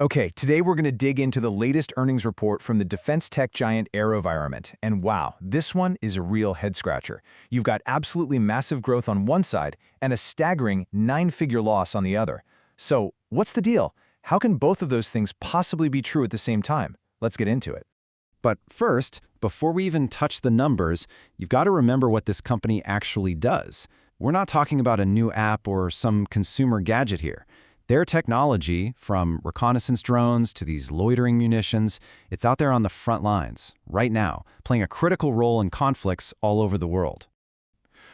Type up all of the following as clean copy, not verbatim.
Okay, today we're going to dig into the latest earnings report from the defense tech giant AeroVironment. And wow, this one is a real head-scratcher. You've got absolutely massive growth on one side and a staggering 9-figure loss on the other. So, what's the deal? How can both of those things possibly be true at the same time? Let's get into it. But first, before we even touch the numbers, you've got to remember what this company actually does. We're not talking about a new app or some consumer gadget here. Their technology, from reconnaissance drones to these loitering munitions, it's out there on the front lines, right now, playing a critical role in conflicts all over the world.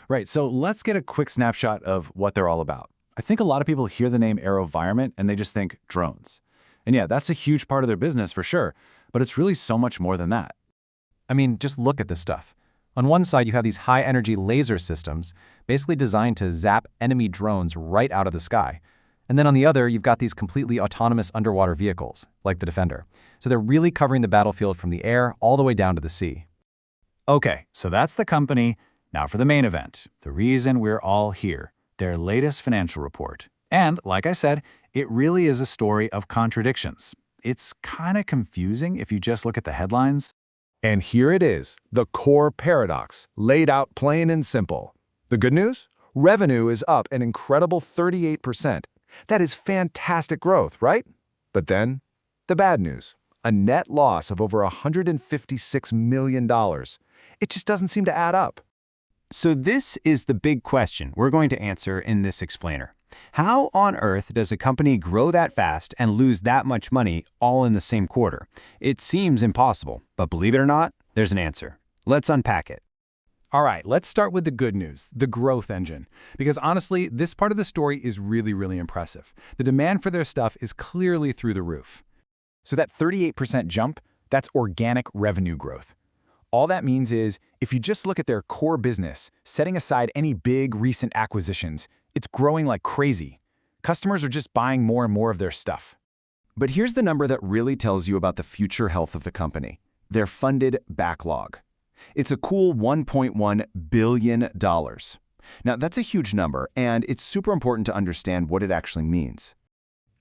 Right, so let's get a quick snapshot of what they're all about. I think a lot of people hear the name AeroVironment and they just think drones. And yeah, that's a huge part of their business for sure, but it's really so much more than that. I mean, just look at this stuff. On one side, you have these high-energy laser systems, basically designed to zap enemy drones right out of the sky. And then on the other, you've got these completely autonomous underwater vehicles, like the Defender. So they're really covering the battlefield from the air all the way down to the sea. Okay, so that's the company. Now for the main event, the reason we're all here, their latest financial report. And like I said, it really is a story of contradictions. It's kind of confusing if you just look at the headlines. And here it is, the core paradox, laid out plain and simple. The good news? Revenue is up an incredible 38%. That is fantastic growth, right? But then, the bad news, a net loss of over $156 million. It just doesn't seem to add up. So this is the big question we're going to answer in this explainer. How on earth does a company grow that fast and lose that much money all in the same quarter? It seems impossible, but believe it or not, there's an answer. Let's unpack it. All right, let's start with the good news, the growth engine. Because honestly, this part of the story is really impressive. The demand for their stuff is clearly through the roof. So that 38% jump, that's organic revenue growth. All that means is, if you just look at their core business, setting aside any big recent acquisitions, it's growing like crazy. Customers are just buying more and more of their stuff. But here's the number that really tells you about the future health of the company, their funded backlog. It's a cool $1.1 billion. Now, that's a huge number, and it's super important to understand what it actually means.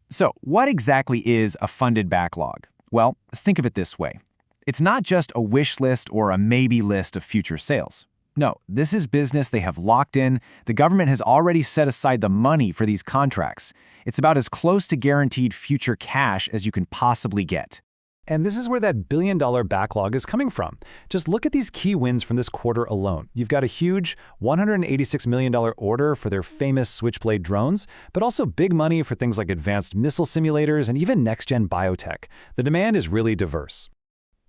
So, what exactly is a funded backlog? Well, think of it this way. It's not just a wish list or a maybe list of future sales. No, this is business they have locked in. The government has already set aside the money for these contracts. It's about as close to guaranteed future cash as you can possibly get. And this is where that billion-dollar backlog is coming from. Just look at these key wins from this quarter alone. You've got a huge $186 million order for their famous Switchblade drones, but also big money for things like advanced missile simulators and even next-gen biotech. The demand is really diverse.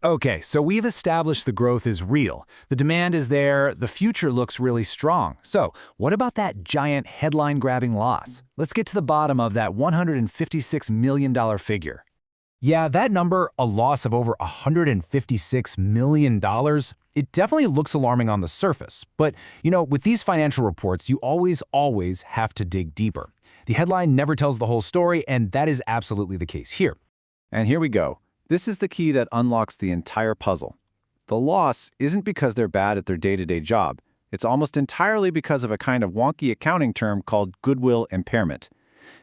Okay, so we've established the growth is real. The demand is there, the future looks really strong. So, what about that giant headline-grabbing loss? Let's get to the bottom of that $156 million figure. Yeah, that number, a loss of over $156 million, it definitely looks alarming on the surface. But, with these financial reports, you always have to dig deeper. The headline never tells the whole story, and that is absolutely the case here. And here we go. This is the key that unlocks the entire puzzle. The loss isn't because they're bad at their day-to-day job. It's almost entirely because of a kind of wonky accounting term called goodwill impairment.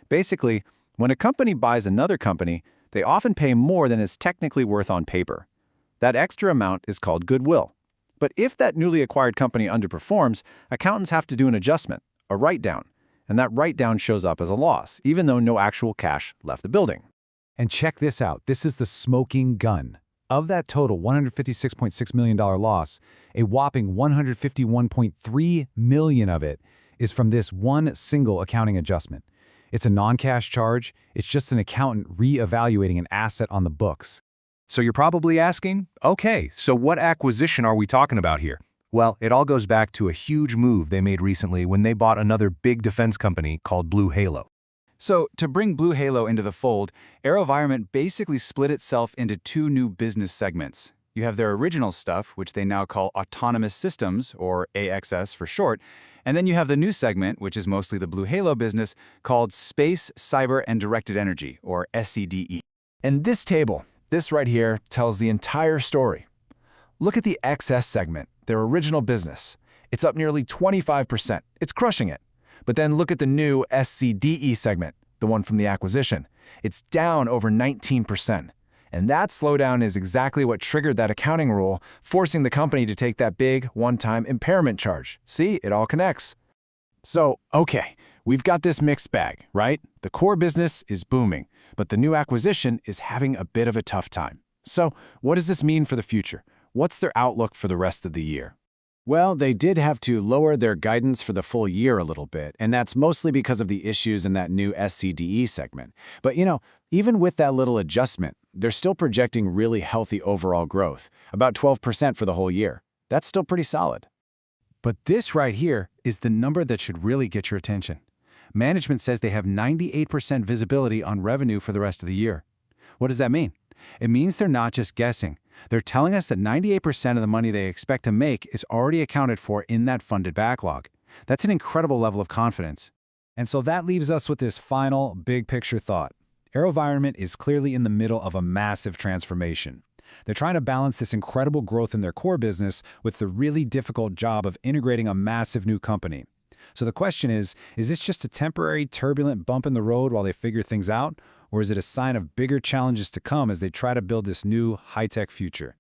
Basically, when a company buys another company, they often pay more than is technically worth on paper. That extra amount is called goodwill. But if that newly acquired company underperforms, accountants have to do an adjustment, a write-down. And that write-down shows up as a loss, even though no actual cash left the building. And check this out. This is the smoking gun. Of that total $156.6 million loss, a whopping $151.3 million of it is from this one single accounting adjustment. It's a non-cash charge. It's just an accountant reevaluating an asset on the books. So you're probably asking, okay, so what acquisition are we talking about here? Well, it all goes back to a huge move they made recently when they bought another big defense company called BlueHalo. So to bring BlueHalo into the fold, AeroVironment basically split itself into two new business segments. You have their original stuff, which they now call Autonomous Systems, or AXS for short, and then you have the new segment, which is mostly the BlueHalo business, called Space, Cyber, and Directed Energy, or SCDE. And this table, this right here, tells the entire story. Look at the XS segment, their original business. It's up nearly 25%. It's crushing it. But then look at the new SCDE segment, the one from the acquisition. It's down over 19%. And that slowdown is exactly what triggered that accounting rule, forcing the company to take that big, one-time impairment charge. See, it all connects. So, okay, we've got this mixed bag, right? The core business is booming, but the new acquisition is having a bit of a tough time. So, what does this mean for the future? What's their outlook for the rest of the year? Well, they did have to lower their guidance for the full year a little bit, and that's mostly because of the issues in that new SCDE segment. But even with that little adjustment, they're still projecting really healthy overall growth, about 12% for the whole year. That's still pretty solid. But this right here is the number that should really get your attention. Management says they have 98% visibility on revenue for the rest of the year. What does that mean? It means they're not just guessing. They're telling us that 98% of the money they expect to make is already accounted for in that funded backlog. That's an incredible level of confidence. And so that leaves us with this final big picture thought. AeroVironment is clearly in the middle of a massive transformation. They're trying to balance this incredible growth in their core business with the really difficult job of integrating a massive new company. So the question is this just a temporary turbulent bump in the road while they figure things out? Or is it a sign of bigger challenges to come as they try to build this new high-tech future?